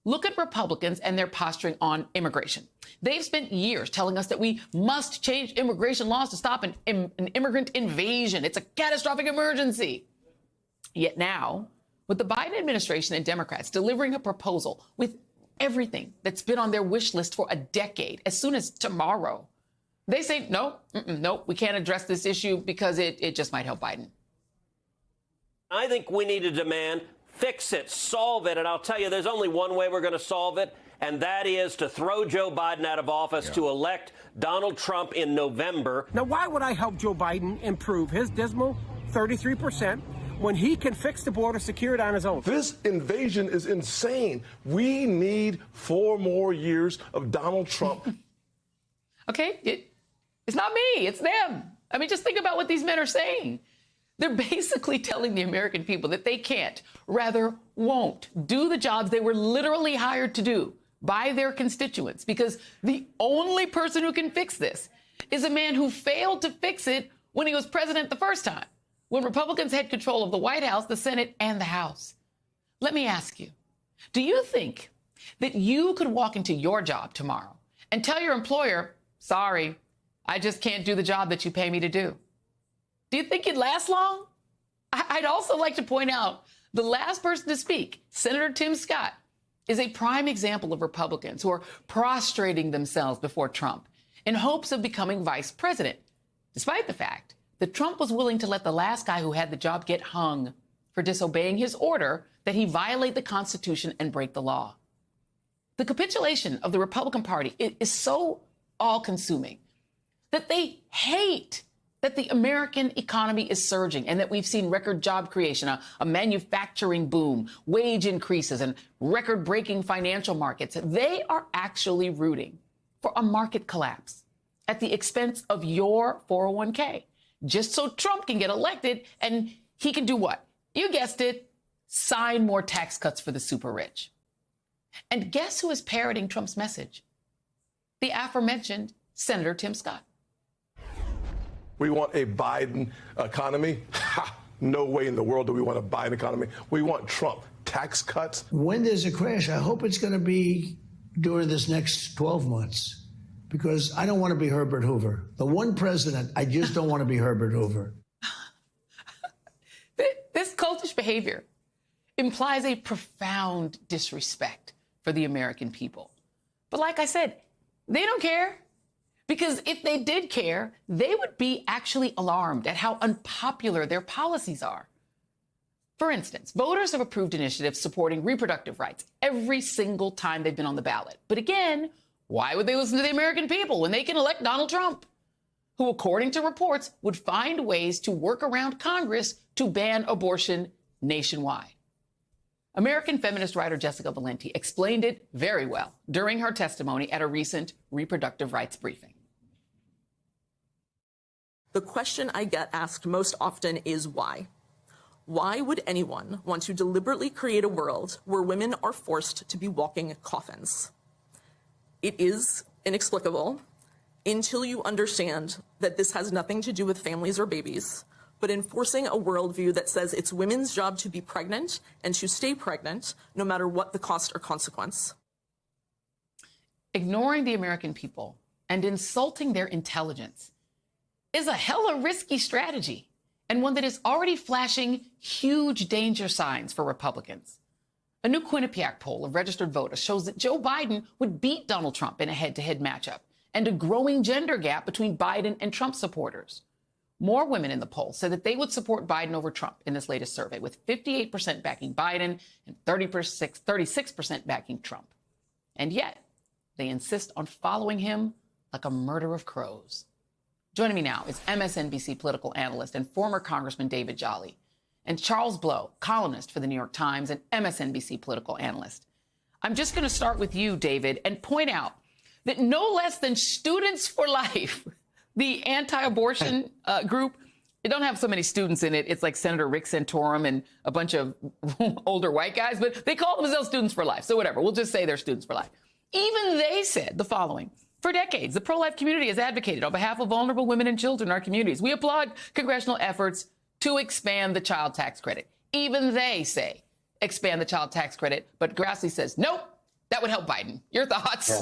Look at Republicans and their posturing on immigration. They've spent years telling us that we must change immigration laws to stop an immigrant invasion. It's a catastrophic emergency. Yet now, with the Biden administration and Democrats delivering a proposal with everything that's been on their wish list for a decade, as soon as tomorrow, they say, no, we can't address this issue because it just might help Biden. I think we need to demand, fix it, solve it. And I'll tell you, there's only one way we're going to solve it, and that is to throw Joe Biden out of office, to elect Donald Trump in November. Now, why would I help Joe Biden improve his dismal 33% when he can fix the border security on his own? This invasion is insane. We need 4 more years of Donald Trump. Okay, it's not me, it's them. I mean, just think about what these men are saying. They're basically telling the American people that they can't, rather won't, do the jobs they were literally hired to do by their constituents, because the only person who can fix this is a man who failed to fix it when he was president the first time, when Republicans had control of the White House, the Senate, and the House. Let me ask you, do you think that you could walk into your job tomorrow and tell your employer, sorry, I just can't do the job that you pay me to do? Do you think it'd last long? I'd also like to point out the last person to speak, Senator Tim Scott, is a prime example of Republicans who are prostrating themselves before Trump in hopes of becoming vice president, despite the fact that Trump was willing to let the last guy who had the job get hung for disobeying his order that he violate the Constitution and break the law. The capitulation of the Republican Party is so all-consuming that they hate that the American economy is surging and that we've seen record job creation, a manufacturing boom, wage increases, and record-breaking financial markets. They are actually rooting for a market collapse at the expense of your 401k, just so Trump can get elected and he can do what? You guessed it, sign more tax cuts for the super rich. And guess who is parroting Trump's message? The aforementioned Senator Tim Scott. We want a Biden economy? Ha! No way in the world do we want a Biden economy. We want Trump. Tax cuts. When there's a crash, I hope it's going to be during this next 12 months, because I don't want to be Herbert Hoover. The one president, I just don't want to be Herbert Hoover. This cultish behavior implies a profound disrespect for the American people. But like I said, they don't care. Because if they did care, they would be actually alarmed at how unpopular their policies are. For instance, voters have approved initiatives supporting reproductive rights every single time they've been on the ballot. But again, why would they listen to the American people when they can elect Donald Trump, who, according to reports, would find ways to work around Congress to ban abortion nationwide? American feminist writer Jessica Valenti explained it very well during her testimony at a recent reproductive rights briefing. The question I get asked most often is why? Why would anyone want to deliberately create a world where women are forced to be walking coffins? It is inexplicable until you understand that this has nothing to do with families or babies, but enforcing a worldview that says it's women's job to be pregnant and to stay pregnant, no matter what the cost or consequence. Ignoring the American people and insulting their intelligence is a hella risky strategy, and one that is already flashing huge danger signs for Republicans. A new Quinnipiac poll of registered voters shows that Joe Biden would beat Donald Trump in a head-to-head matchup, and a growing gender gap between Biden and Trump supporters. More women in the poll said that they would support Biden over Trump in this latest survey, with 58% backing Biden and 36% backing Trump. And yet, they insist on following him like a murder of crows. Joining me now is MSNBC political analyst and former Congressman David Jolly, and Charles Blow, columnist for the New York Times and MSNBC political analyst. I'm just going to start with you, David, and point out that no less than Students for Life, the anti-abortion group, it don't have so many students in it. It's like Senator Rick Santorum and a bunch of older white guys, but they call themselves Students for Life. So whatever, we'll just say they're Students for Life. Even they said the following: for decades, the pro-life community has advocated on behalf of vulnerable women and children in our communities. We applaud congressional efforts to expand the child tax credit. Even they say expand the child tax credit, but Grassley says, nope, That would help Biden. Your thoughts?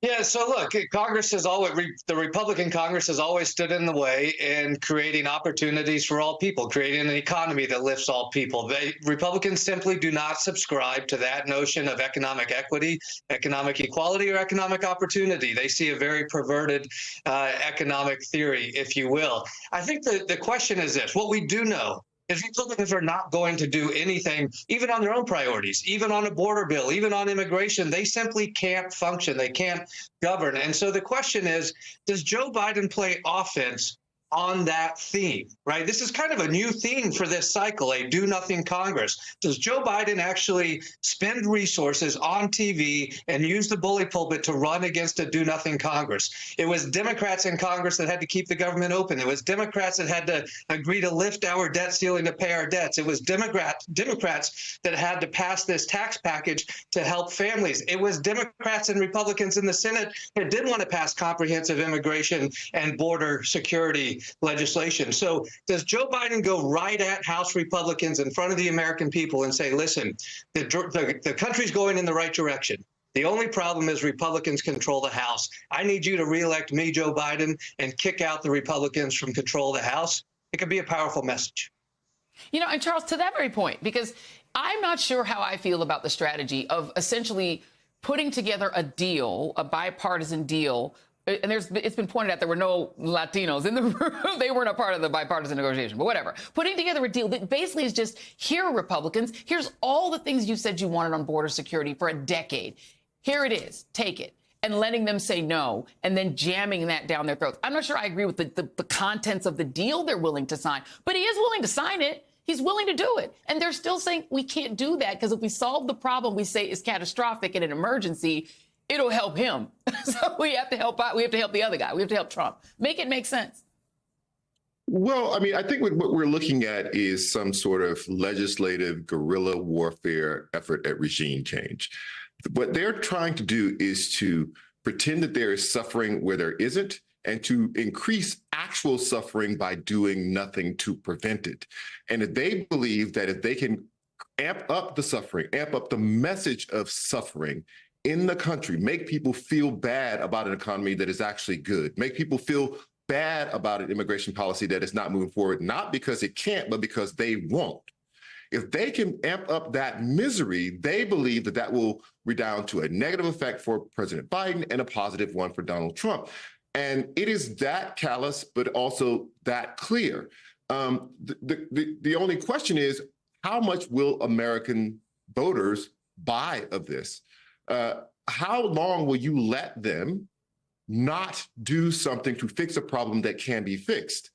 Yeah, so look, Congress has always, the Republican Congress has always stood in the way in creating opportunities for all people, creating an economy that lifts all people. Republicans simply do not subscribe to that notion of economic equity, economic equality, or economic opportunity. They see a very perverted economic theory, if you will. I think the question is this: what we do know is Republicans are not going to do anything, even on their own priorities, even on a border bill, even on immigration. They simply can't function. They can't govern. And so the question is, does Joe Biden play offense on that theme, right? This is kind of a new theme for this cycle, a do-nothing Congress. Does Joe Biden actually spend resources on TV and use the bully pulpit to run against a do-nothing Congress? It was Democrats in Congress that had to keep the government open. It was Democrats that had to agree to lift our debt ceiling to pay our debts. It was Democrats that had to pass this tax package to help families. It was Democrats and Republicans in the Senate that did want to pass comprehensive immigration and border security legislation. So does Joe Biden go right at House Republicans in front of the American people and say, listen, the country's going in the right direction. The only problem is Republicans control the House. I need you to reelect me, Joe Biden, and kick out the Republicans from control of the House. It could be a powerful message. You know, and Charles, to that very point, because I'm not sure how I feel about the strategy of essentially putting together a deal, a bipartisan deal. And it's been pointed out there were no Latinos in the room. They weren't a part of the bipartisan negotiation, but whatever. Putting together a deal that basically is just, here are Republicans. Here's all the things you said you wanted on border security for a decade. Here it is. Take it. And letting them say no, and then jamming that down their throats. I'm not sure I agree with the contents of the deal they're willing to sign, but he is willing to sign it. He's willing to do it. And they're still saying we can't do that because if we solve the problem we say is catastrophic and an emergency, it'll help him. So we have to help out. We have to help the other guy. We have to help Trump. Make it make sense. Well, I mean, I think what we're looking at is some sort of legislative guerrilla warfare effort at regime change. What they're trying to do is to pretend that there is suffering where there isn't, and to increase actual suffering by doing nothing to prevent it. And if they believe that if they can amp up the suffering, amp up the message of suffering in the country, make people feel bad about an economy that is actually good, make people feel bad about an immigration policy that is not moving forward, not because it can't, but because they won't. If they can amp up that misery, they believe that that will redound to a negative effect for President Biden and a positive one for Donald Trump. And it is that callous, but also that clear. The only question is, how much will American voters buy of this? How long will you let them not do something to fix a problem that can be fixed?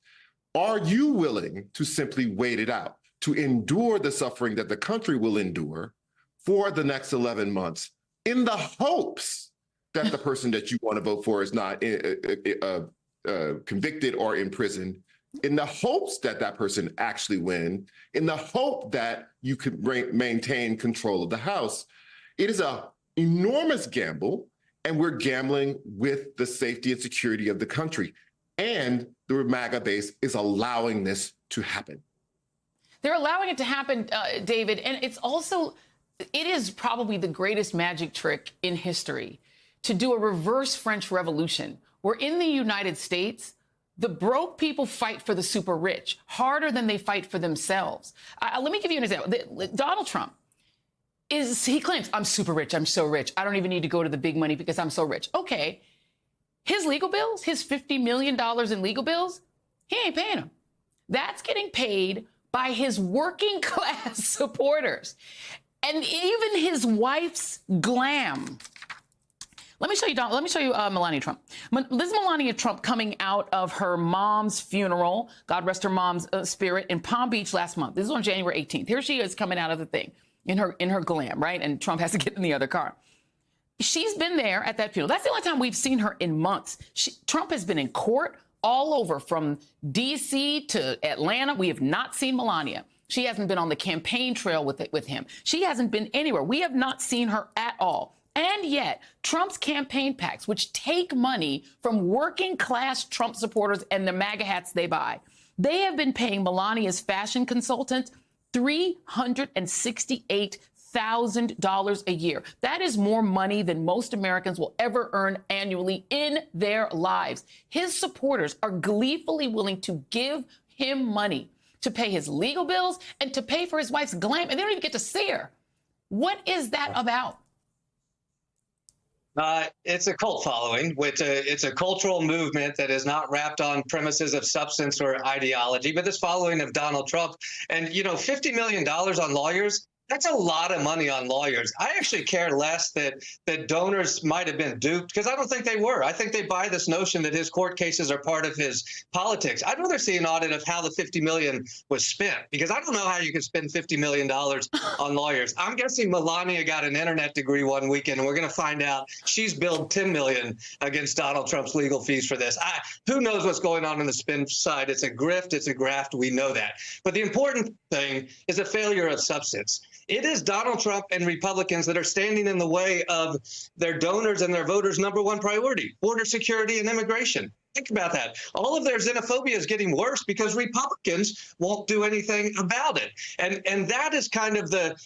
Are you willing to simply wait it out, to endure the suffering that the country will endure for the next 11 months in the hopes that the person that you want to vote for is not convicted or imprisoned, in the hopes that that person actually win, in the hope that you could maintain control of the House? It is an enormous gamble, and we're gambling with the safety and security of the country. And the MAGA base is allowing this to happen. They're allowing it to happen, David. And it's also, it is probably the greatest magic trick in history to do a reverse French Revolution, where in the United States, the broke people fight for the super rich harder than they fight for themselves. Let me give you an example. Donald Trump, he claims, I'm super rich, I'm so rich, I don't even need to go to the big money because I'm so rich. Okay, his legal bills, his $50 million in legal bills, he ain't paying them. That's getting paid by his working class supporters. And even his wife's glam. Let me show you Melania Trump. This is Melania Trump coming out of her mom's funeral, God rest her mom's spirit, in Palm Beach last month. This is on January 18th. Here she is coming out of the thing in her glam, right? And Trump has to get in the other car. She's been there at that funeral. That's the only time we've seen her in months. Trump has been in court all over, from D.C. to Atlanta. We have not seen Melania. She hasn't been on the campaign trail with him. She hasn't been anywhere. We have not seen her at all. And yet, Trump's campaign PACs, which take money from working class Trump supporters and the MAGA hats they buy, they have been paying Melania's fashion consultant $368,000 $100,000 a year. That is more money than most Americans will ever earn annually in their lives. His supporters are gleefully willing to give him money to pay his legal bills and to pay for his wife's glam, and they don't even get to see her. What is that about? It's a cult following, which it's a cultural movement that is not wrapped on premises of substance or ideology, but this following of Donald Trump. And, you know, $50 million on lawyers, that's a lot of money on lawyers. I actually care less that donors might have been duped, because I don't think they were. I think they buy this notion that his court cases are part of his politics. I'd rather see an audit of how the $50 million was spent, because I don't know how you could spend $50 million on lawyers. I'm guessing Melania got an internet degree one weekend, and we're going to find out she's billed $10 million against Donald Trump's legal fees for this. Who knows what's going on the spin side? It's a grift. It's a graft. We know that. But the important thing is a failure of substance. It is Donald Trump and Republicans that are standing in the way of their donors and their voters' number one priority, border security and immigration. Think about that. All of their xenophobia is getting worse because Republicans won't do anything about it. And that is kind of the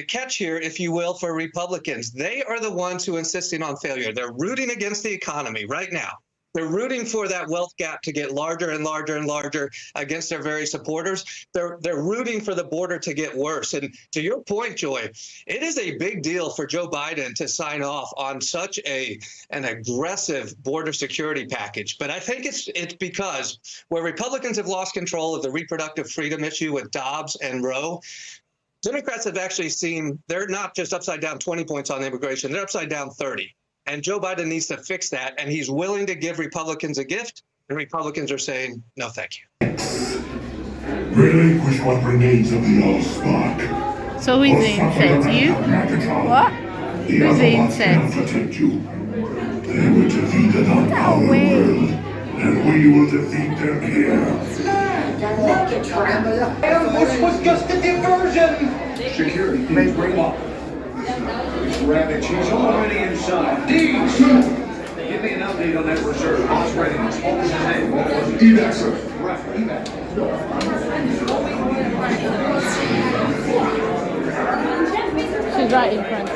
catch here, if you will, for Republicans. They are the ones who are insisting on failure. They're rooting against the economy right now. They're rooting for that wealth gap to get larger and larger and larger against their very supporters. They're rooting for the border to get worse. And to your point, Joy, it is a big deal for Joe Biden to sign off on such an aggressive border security package. But I think it's because where Republicans have lost control of the reproductive freedom issue with Dobbs and Roe, Democrats have actually seen they're not just upside down 20 points on immigration, they're upside down 30. And Joe Biden needs to fix that, and he's willing to give Republicans a gift, and Republicans are saying, no, thank you. Relinquish what remains of the old spark. So who's the insect? You? What? Who's the insect? Protect you. They will defeat them on our world, and we will defeat them here. Ambush was just a diversion. Security teams bring up. Rabbit, she's already inside. Deeds! Give me an update on that reserve. What's readiness? What was his name? What was it? Evac, sir. Right, evac. She's right in front.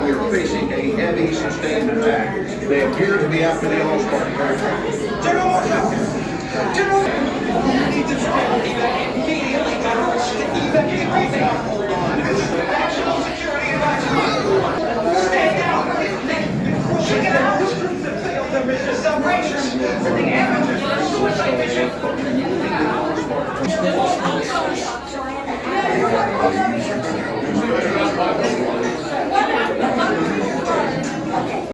We're facing a heavy sustained attack. They appear to be after the All-Star. General Marshall!